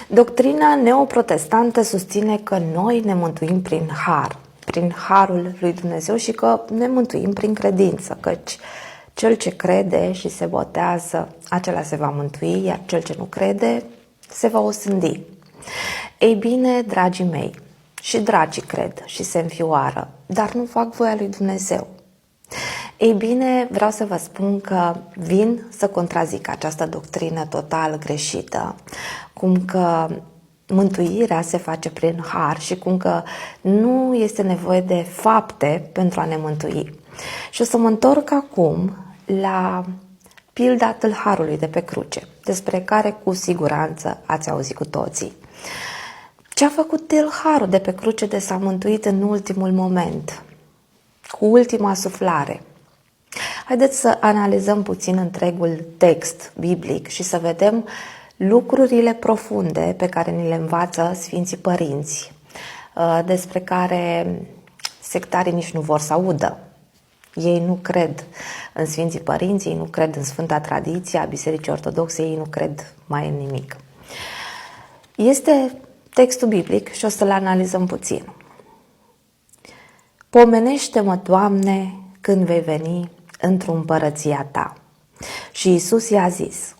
Doctrina neoprotestantă susține că noi ne mântuim prin har, prin harul lui Dumnezeu și că ne mântuim prin credință, căci cel ce crede și se botează, acela se va mântui, iar cel ce nu crede se va osândi. Ei bine, dragii mei, și dragii cred și se înfioară, dar nu fac voia lui Dumnezeu. Ei bine, vreau să vă spun că vin să contrazic această doctrină total greșită, cum că mântuirea se face prin har și cum că nu este nevoie de fapte pentru a ne mântui. Și o să mă întorc acum la pilda tâlharului de pe cruce, despre care cu siguranță ați auzit cu toții. Ce a făcut tâlharul de pe cruce de s-a mântuit în ultimul moment, cu ultima suflare? Haideți să analizăm puțin întregul text biblic și să vedem lucrurile profunde pe care ni le învață Sfinții Părinți, despre care sectarii nici nu vor să audă. Ei nu cred în Sfinții Părinți, ei nu cred în Sfânta Tradiție a Bisericii Ortodoxe, ei nu cred mai în nimic. Este textul biblic și o să-l analizăm puțin. Pomenește-mă, Doamne, când vei veni într-o împărăția Ta. Și Iisus i-a zis,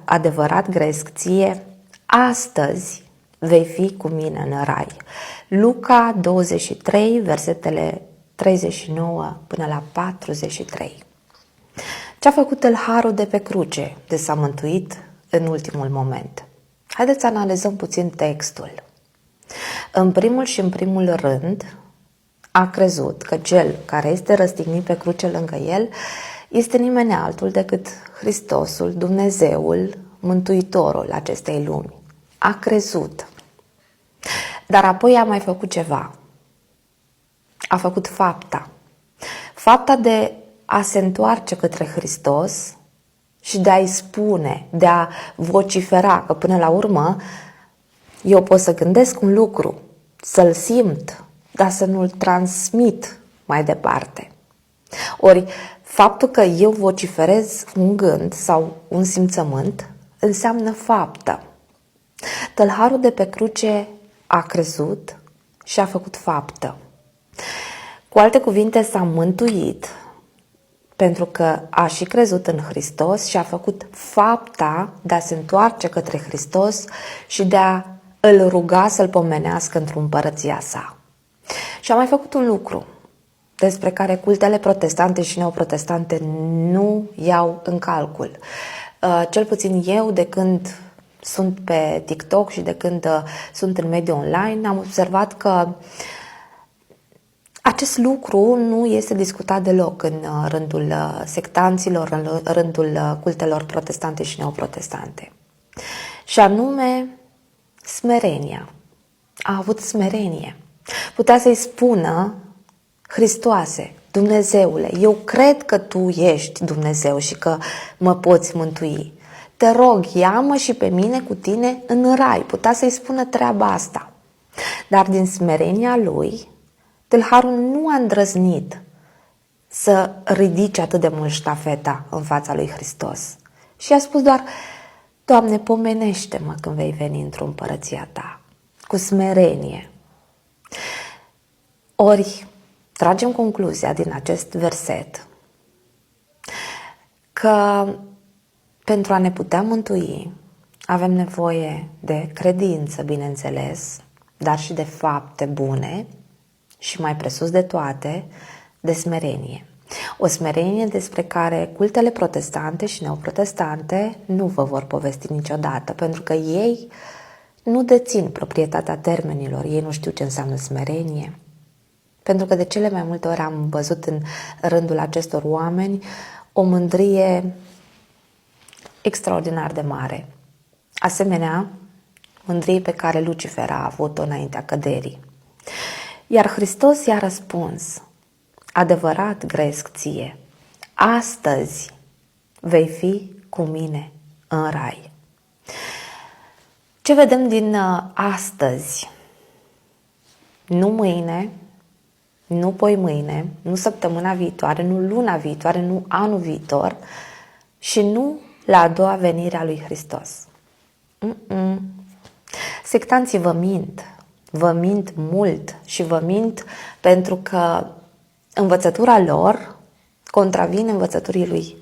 adevărat gresc ție, astăzi vei fi cu mine în rai. Luca 23, versetele 39 până la 43. Ce a făcut tâlharul de pe cruce de s-a mântuit în ultimul moment? Haideți să analizăm puțin textul. În primul și în primul rând, a crezut că cel care este răstignit pe cruce lângă el este nimeni altul decât Hristosul, Dumnezeul, Mântuitorul acestei lumi. A crezut. Dar apoi a mai făcut ceva. A făcut fapta. Fapta de a se întoarce către Hristos și de a-i spune, de a vocifera, că până la urmă eu pot să gândesc un lucru, să-l simt, dar să nu-l transmit mai departe. Ori, faptul că eu vociferez un gând sau un simțământ înseamnă faptă. Tâlharul de pe cruce a crezut și a făcut faptă. Cu alte cuvinte, s-a mântuit pentru că a și crezut în Hristos și a făcut fapta de a se întoarce către Hristos și de a îl ruga să-l pomenească într-o împărăția sa. Și a mai făcut un lucru despre care cultele protestante și neoprotestante nu iau în calcul. Cel puțin eu, de când sunt pe TikTok și de când sunt în mediul online, am observat că acest lucru nu este discutat deloc în rândul sectanților, în rândul cultelor protestante și neoprotestante. Și anume, smerenia. A avut smerenie. Putea să-i spună, Hristoase, Dumnezeule, eu cred că Tu ești Dumnezeu și că mă poți mântui. Te rog, ia-mă și pe mine cu Tine în rai. Putea să-i spună treaba asta. Dar din smerenia lui, tâlharul nu a îndrăznit să ridice atât de mult ștafeta în fața lui Hristos. Și a spus doar, Doamne, pomenește-mă când vei veni într-o împărăția Ta, cu smerenie. Ori, tragem concluzia din acest verset că pentru a ne putea mântui avem nevoie de credință, bineînțeles, dar și de fapte bune și mai presus de toate, de smerenie. O smerenie despre care cultele protestante și neoprotestante nu vă vor povesti niciodată, pentru că ei nu dețin proprietatea termenilor, ei nu știu ce înseamnă smerenie. Pentru că de cele mai multe ori am văzut în rândul acestor oameni o mândrie extraordinar de mare. Asemenea, mândrie pe care Lucifer a avut-o înaintea căderii. Iar Hristos i-a răspuns, adevărat gresc ție, astăzi vei fi cu mine în rai. Ce vedem din astăzi? Nu mâine, nu poimâine, nu săptămâna viitoare, nu luna viitoare, nu anul viitor și nu la a doua venire a lui Hristos. Sectanții vă mint mult și vă mint pentru că învățătura lor contravine învățăturii lui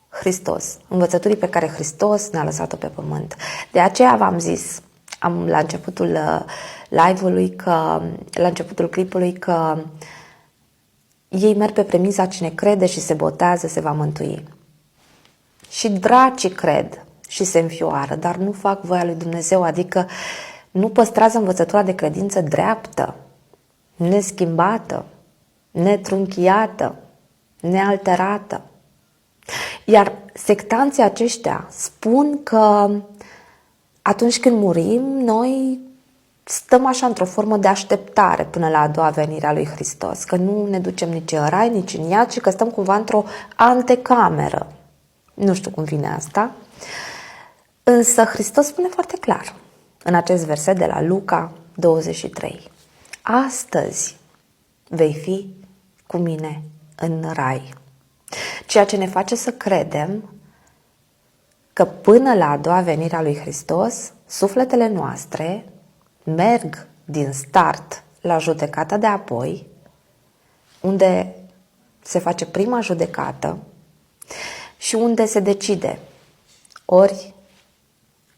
Hristos, învățăturii pe care Hristos ne-a lăsat-o pe pământ. De aceea v-am zis la începutul live-ului, la începutul clipului, că ei merg pe premisa cine crede și se botează se va mântui. Și dracii cred și se înfioară, dar nu fac voia lui Dumnezeu, adică nu păstrează învățătura de credință dreaptă, neschimbată, netrunchiată, nealterată. Iar sectanții aceștia spun că atunci când murim, noi stăm așa într-o formă de așteptare până la a doua venire a lui Hristos, că nu ne ducem nici în rai, nici în iad, ci că stăm cumva într-o antecameră. Nu știu cum vine asta, însă Hristos spune foarte clar în acest verset de la Luca 23. Astăzi vei fi cu mine în rai. Ceea ce ne face să credem că până la a doua venire a lui Hristos, sufletele noastre merg din start la judecata de apoi, unde se face prima judecată și unde se decide ori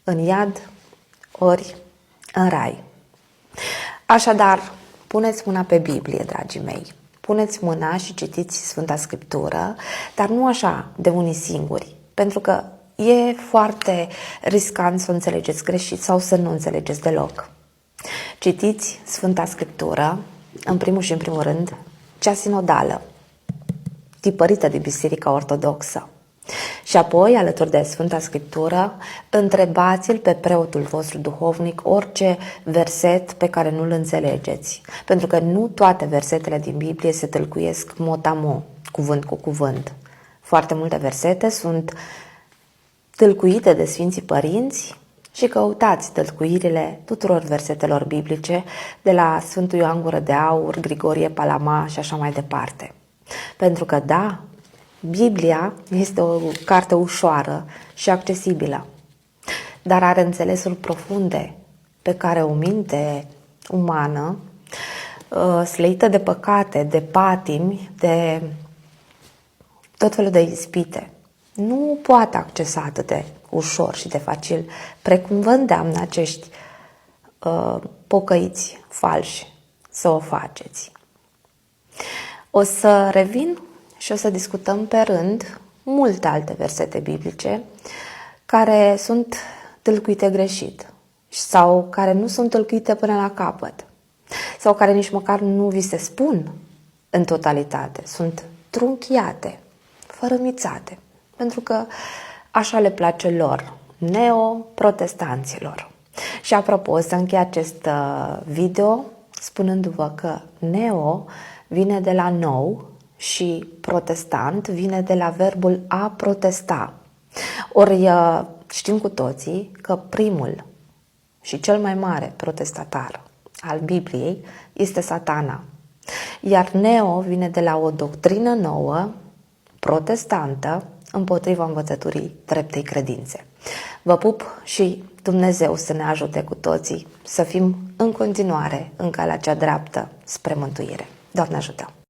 în iad, ori în rai. Așadar, puneți mâna pe Biblie, dragii mei. Puneți mâna și citiți Sfânta Scriptură, dar nu așa de unii singuri, pentru că e foarte riscant să o înțelegeți greșit sau să nu înțelegeți deloc. Citiți Sfânta Scriptură, în primul și în primul rând, cea sinodală, tipărită din Biserica Ortodoxă. Și apoi, alături de Sfânta Scriptură, întrebați-l pe preotul vostru duhovnic orice verset pe care nu-l înțelegeți. Pentru că nu toate versetele din Biblie se tâlcuiesc mot-a-mot, cuvânt cu cuvânt. Foarte multe versete sunt tâlcuite de Sfinții Părinți și căutați tâlcuirile tuturor versetelor biblice de la Sfântul Ioan Gură de Aur, Grigorie Palama și așa mai departe. Pentru că, da, Biblia este o carte ușoară și accesibilă, dar are înțelesuri profunde pe care o minte umană, slăită de păcate, de patimi, de tot felul de ispite, nu poate accesa atât de ușor și de facil, precum vă îndeamnă acești pocăiți falși să o faceți. O să revin și o să discutăm pe rând multe alte versete biblice care sunt tâlcuite greșit sau care nu sunt tâlcuite până la capăt sau care nici măcar nu vi se spun în totalitate. Sunt trunchiate, fărâmițate, pentru că așa le place lor, neoprotestanților. Și apropo, o să închei acest video spunându-vă că neo vine de la nou și protestant vine de la verbul a protesta. Ori știm cu toții că primul și cel mai mare protestatar al Bibliei este Satana. Iar neo vine de la o doctrină nouă, protestantă, împotriva învățăturii dreptei credințe. Vă pup și Dumnezeu să ne ajute cu toții să fim în continuare în calea cea dreaptă spre mântuire. Doamne ajută!